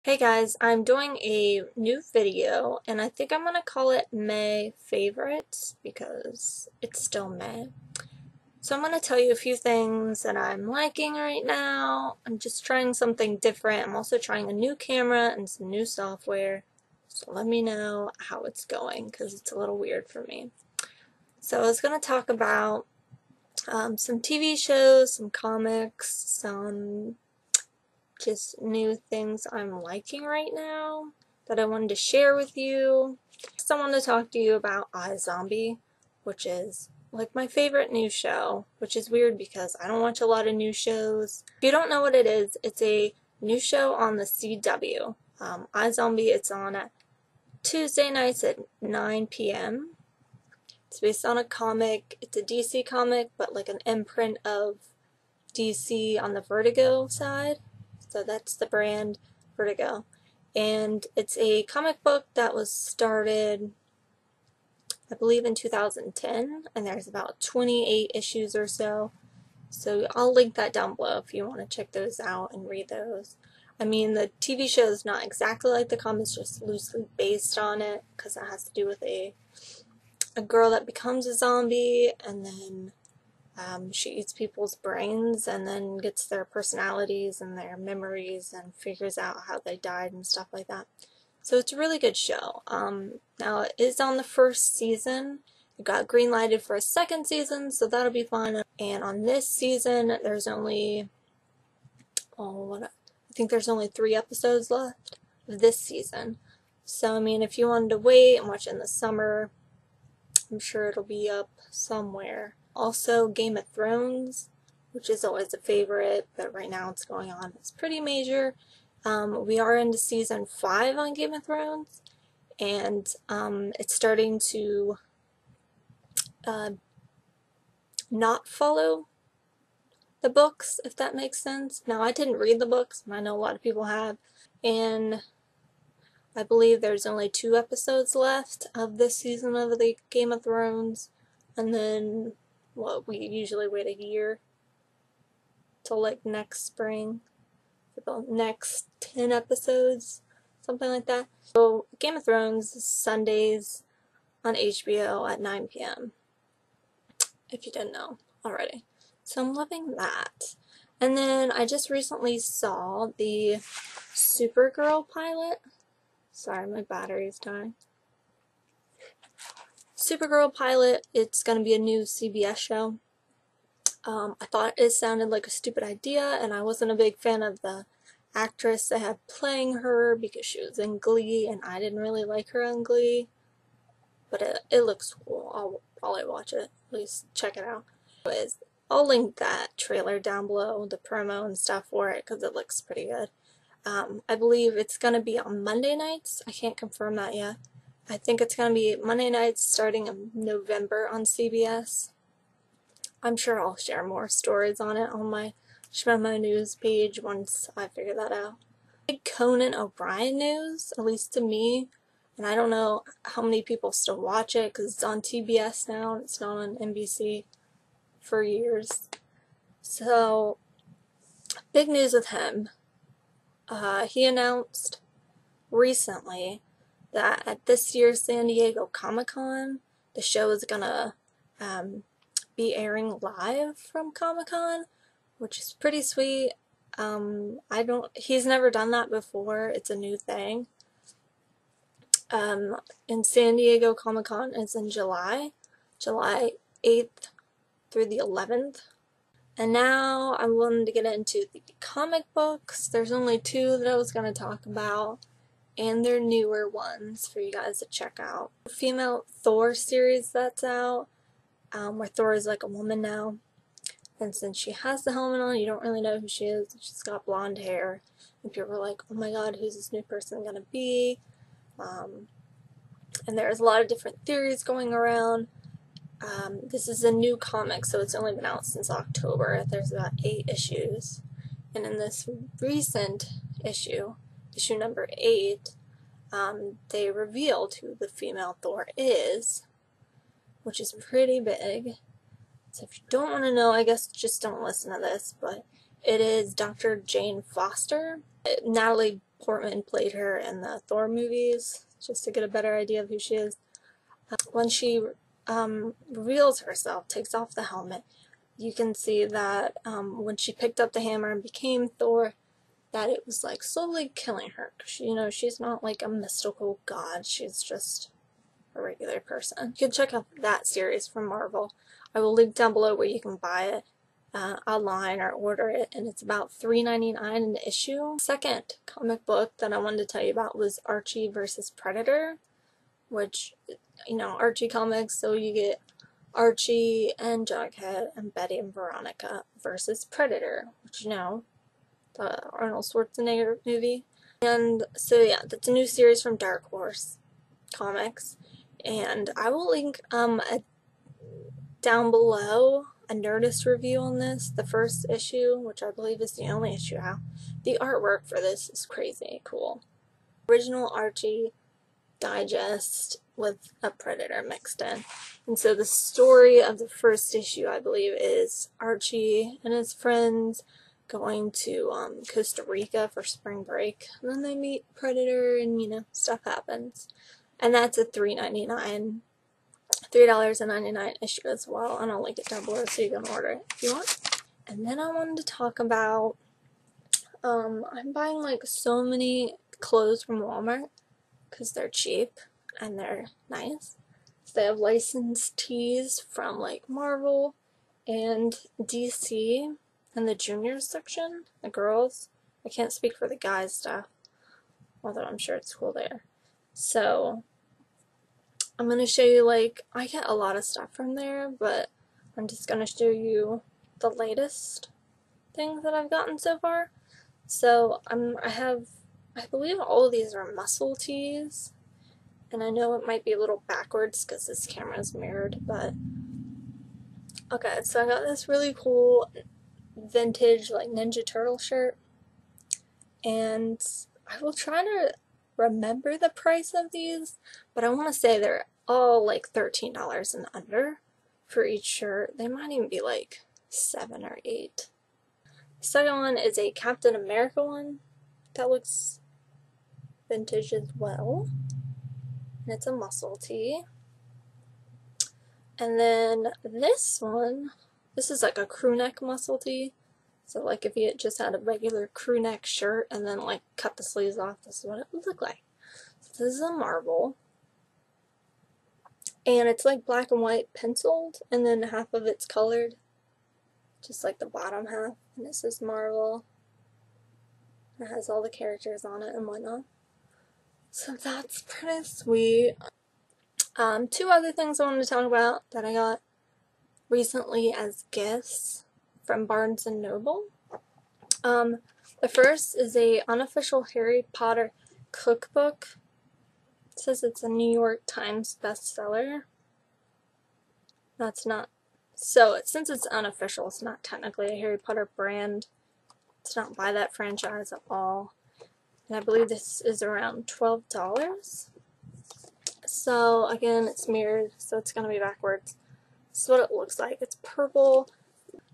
Hey guys, I'm doing a new video and I think I'm gonna call it May Favorites because it's still May. So I'm gonna tell you a few things that I'm liking right now. I'm just trying something different. I'm also trying a new camera and some new software. So let me know how it's going because it's a little weird for me. So I was gonna talk about some TV shows, some comics, some just new things I'm liking right now that I wanted to share with you. Next, I want to talk to you about iZombie, which is like my favorite new show, which is weird because I don't watch a lot of new shows. If you don't know what it is, it's a new show on the CW. iZombie, it's on at Tuesday nights at 9 p.m. It's based on a comic. It's a DC comic, but like an imprint of DC on the Vertigo side. So that's the brand Vertigo. And it's a comic book that was started, I believe, in 2010, and there's about 28 issues or so. So I'll link that down below if you want to check those out and read those. I mean, the TV show is not exactly like the comics, just loosely based on it, because it has to do with a girl that becomes a zombie, and then she eats people's brains and then gets their personalities and their memories and figures out how they died and stuff like that. So it's a really good show. Now it is on the first season. It got green-lighted for a second season, so that'll be fun. And on this season, there's only, I think there's only 3 episodes left of this season. So, I mean, if you wanted to wait and watch it in the summer, I'm sure it'll be up somewhere. Also, Game of Thrones, which is always a favorite, but right now it's going on. It's pretty major. We are into season 5 on Game of Thrones, and it's starting to not follow the books, if that makes sense. Now, I didn't read the books, and I know a lot of people have, and I believe there's only 2 episodes left of this season of the Game of Thrones, and then we usually wait a year till like next spring for the next 10 episodes, something like that. So Game of Thrones is Sundays on HBO at 9 p.m. if you didn't know already. So I'm loving that. And then I just recently saw the Supergirl pilot. Sorry, my battery's dying. Supergirl pilot, it's going to be a new CBS show. I thought it sounded like a stupid idea, and I wasn't a big fan of the actress they had playing her because she was in Glee, and I didn't really like her on Glee. But it looks cool. I'll probably watch it, at least check it out. Anyways, I'll link that trailer down below, the promo and stuff for it, because it looks pretty good. I believe it's going to be on Monday nights. I can't confirm that yet. I think it's going to be Monday nights starting in November on CBS. I'm sure I'll share more stories on it on my Schmo Mo news page once I figure that out. Big Conan O'Brien news, at least to me, and I don't know how many people still watch it because it's on TBS now and it's not on NBC for years. So, big news with him. He announced recently that at this year's San Diego Comic-Con, the show is gonna be airing live from Comic-Con, which is pretty sweet. He's never done that before. It's a new thing. In San Diego Comic-Con is in July 8th through the 11th. And now I wanted to get into the comic books. There's only 2 that I was going to talk about, and they're newer ones for you guys to check out. The female Thor series that's out, where Thor is like a woman now. And since she has the helmet on, you don't really know who she is. She's got blonde hair. And people are like, oh my god, who's this new person gonna be? And there's a lot of different theories going around. This is a new comic, so it's only been out since October. There's about 8 issues. And in this recent issue, issue number 8, they revealed who the female Thor is, which is pretty big. So if you don't want to know, I guess just don't listen to this, but it is Dr. Jane Foster. Natalie Portman played her in the Thor movies, just to get a better idea of who she is. When she reveals herself, takes off the helmet, you can see that when she picked up the hammer and became Thor, that it was like slowly killing her. You know, she's not like a mystical god, she's just a regular person. You can check out that series from Marvel. I will link down below where you can buy it online or order it, and it's about $3.99 an issue. Second comic book that I wanted to tell you about was Archie versus Predator, which, you know, Archie comics, so you get Archie and Jughead and Betty and Veronica versus Predator, which, you know, the Arnold Schwarzenegger movie. And so yeah, that's a new series from Dark Horse Comics, and I will link down below a Nerdist review on this, the first issue, which I believe is the only issue out. The artwork for this is crazy cool. Original Archie digest with a Predator mixed in. And so the story of the first issue, I believe, is Archie and his friends going to Costa Rica for spring break. And then they meet Predator and, you know, stuff happens. And that's a $3.99 issue as well, and I'll link it down below so you can order it if you want. And then I wanted to talk about, I'm buying like so many clothes from Walmart because they're cheap and they're nice. So they have licensed tees from like Marvel and DC in the juniors section, the girls. I can't speak for the guys stuff, although I'm sure it's cool there. So I'm going to show you, like, I get a lot of stuff from there, but I'm just going to show you the latest things that I've gotten so far. So I believe all of these are muscle tees, and I know it might be a little backwards because this camera is mirrored, but okay, so I got this really cool vintage, like, Ninja Turtle shirt, and I will try to remember the price of these, but I want to say they're all like $13 and under for each shirt. They might even be like $7 or $8. The second one is a Captain America one that looks vintage as well, and it's a muscle tee. And then this one, this is like a crew neck muscle tee. So like if you just had a regular crew neck shirt and then like cut the sleeves off, this is what it would look like. So this is a Marvel. And it's like black and white penciled, and then half of it's colored. Just like the bottom half. And this is Marvel. It has all the characters on it and whatnot. So that's pretty sweet. Two other things I wanted to talk about that I got recently as gifts from Barnes & Noble. The first is a Unofficial Harry Potter cookbook. It says it's a New York Times bestseller. That's not, so since it's unofficial, it's not technically a Harry Potter brand. It's not by that franchise at all. And I believe this is around $12. So again, it's mirrored, so it's going to be backwards. This is what it looks like. It's purple.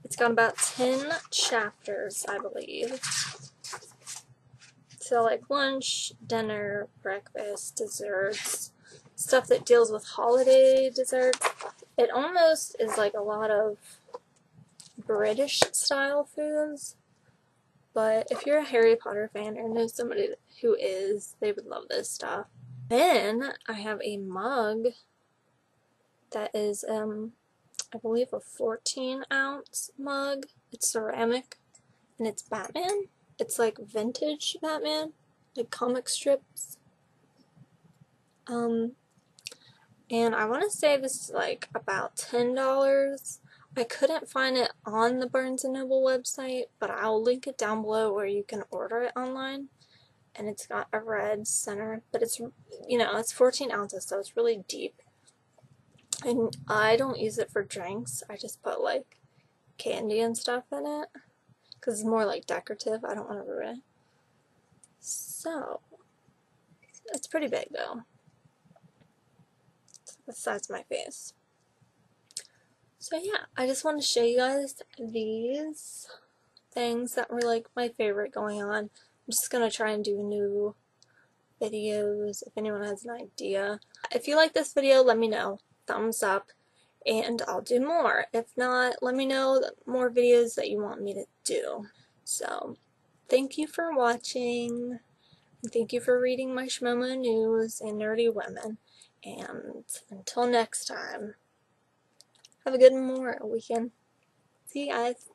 It's got about 10 chapters, I believe. So like lunch, dinner, breakfast, desserts, stuff that deals with holiday desserts. It almost is like a lot of British style foods, but if you're a Harry Potter fan or know somebody who is, they would love this stuff. Then I have a mug that is, I believe a 14-ounce mug. It's ceramic, and it's Batman. It's like vintage Batman, like comic strips. And I want to say this is like about $10. I couldn't find it on the Barnes & Noble website, but I'll link it down below where you can order it online. And it's got a red center, but it's, you know, it's 14 ounces, so it's really deep. And I don't use it for drinks. I just put like candy and stuff in it, because it's more like decorative. I don't want to ruin it. So, it's pretty big though. It's the size of my face. So yeah, I just want to show you guys these things that were like my favorite going on I'm just gonna try and do new videos if anyone has an idea. If you like this video, let me know. Thumbs up, and I'll do more. If not, let me know more videos that you want me to do. So, thank you for watching. Thank you for reading my Schmo Mo news and Nerdy Women. And until next time, have a good weekend. See you guys.